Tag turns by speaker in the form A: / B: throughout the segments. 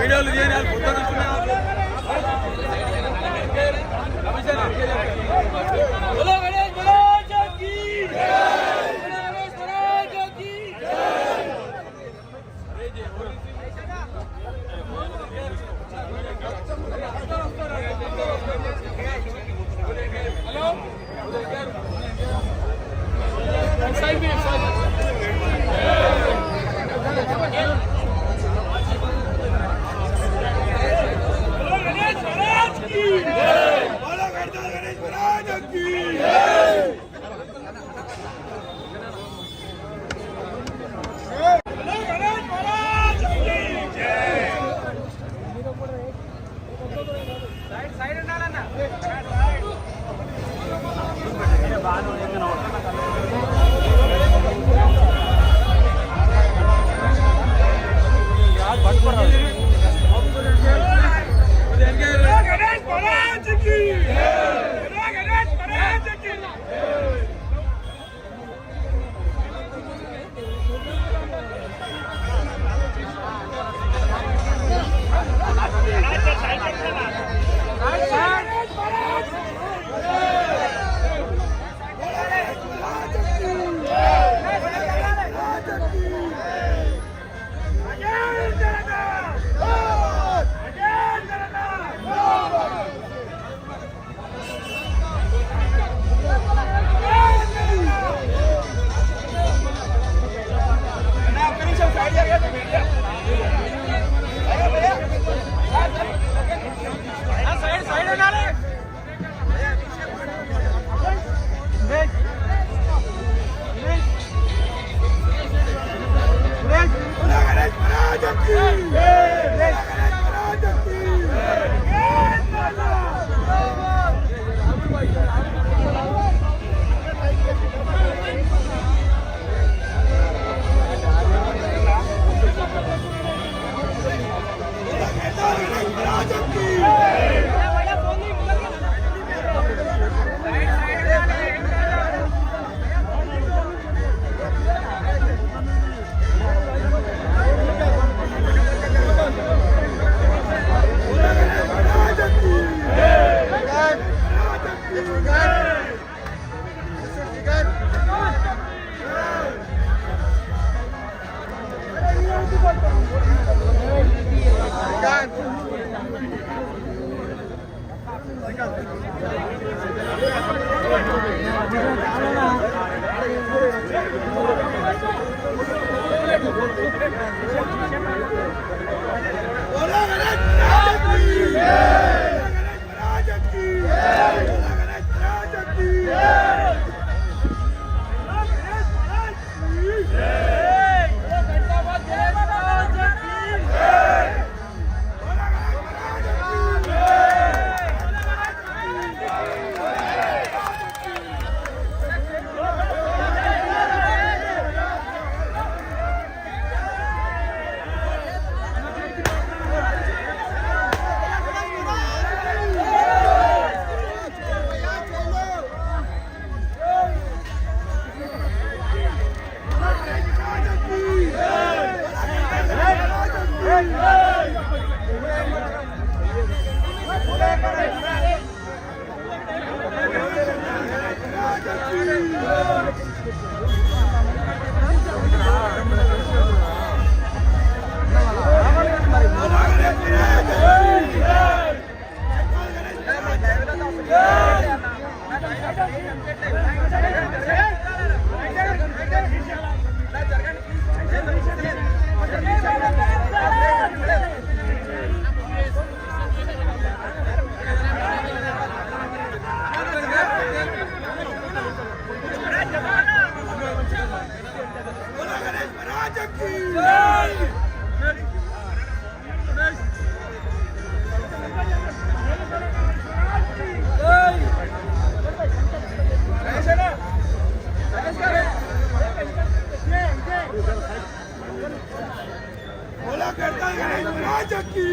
A: వీడియోలు చేయాలి
B: Hey!
A: बोला करता है महाराज की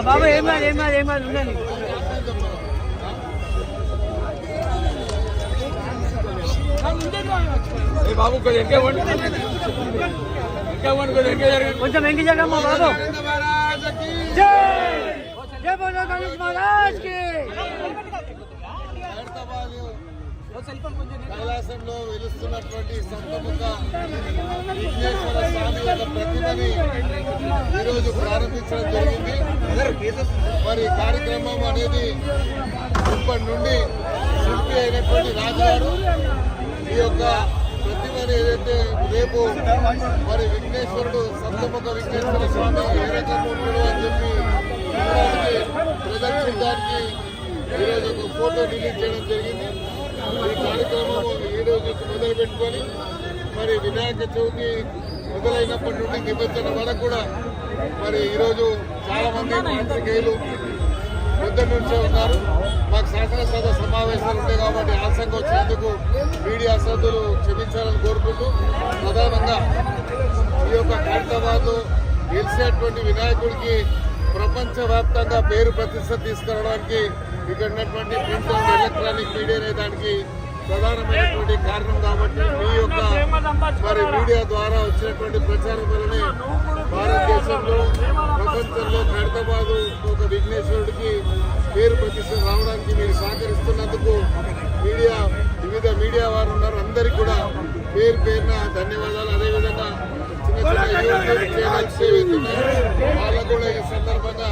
B: బాబు ఏం ఉండండి
A: బాబు
B: కొంచెం వెంకి జగమ్మ బాబు జై బోలో గణేష్ మహారాజ్ కి
C: కైలాసంలో వెలుస్తున్నటువంటి సంతముఖ విఘ్నేశ్వర స్వామి యొక్క ప్రతిమని ఈరోజు ప్రారంభించడం జరిగింది. మరి కార్యక్రమం అనేది ఇప్పటి నుండి శిల్పి అయినటువంటి రాజుగారు ఈ యొక్క ప్రతిమని ఏదైతే రేపు మరి విఘ్నేశ్వరుడు సంతముఖ విఘ్నేశ్వర స్వామి ఏ రకంగా ఉంటాడు అని చెప్పి ప్రదర్శించడానికి ఈరోజు ఒక ఫోటో రిలీజ్ చేయడం జరిగింది. ఈ కార్యక్రమం ఈ రోజు మొదలు పెట్టుకొని మరి వినాయక చవితి మొదలైనప్పటి నుండి నిమజ్జనం వరకు కూడా మరి ఈరోజు చాలా మంది పాత్రికేయులు పొద్దు నుంచే ఉన్నారు. మాకు శాసనసభ సమావేశాలు ఉంటాయి కాబట్టి ఆలస్యంగా వచ్చినందుకు మీడియా సభ్యులు క్షమించాలని కోరుకుంటూ ప్రధానంగా ఈ యొక్క ఖైరతాబాద్ గెలిచేటువంటి వినాయకుడికి ప్రపంచవ్యాప్తంగా పేరు ప్రతిష్ట తీసుకురావడానికి ఇక్కడ ఉన్నటువంటి ప్రింట్ అండ్ ఎలక్ట్రానిక్ మీడియా అనే దానికి ప్రధానమైనటువంటి కారణం కాబట్టి మీ యొక్క మరి మీడియా ద్వారా వచ్చినటువంటి ప్రచారం వల్లనే భారతదేశంలో ప్రపంచంలో ఖైరతాబాద్ ఒక విఘ్నేశ్వరుడికి పేరు ప్రతిష్ట రావడానికి మీరు సహకరిస్తున్నందుకు వివిధ మీడియా వారు ఉన్నారు. అందరికీ కూడా పేరున ధన్యవాదాలు. అదేవిధంగా చిన్న యూట్యూబ్ ఛానల్స్ ఏవైతే ఉన్నాయో వాళ్ళకు కూడా ఈ సందర్భంగా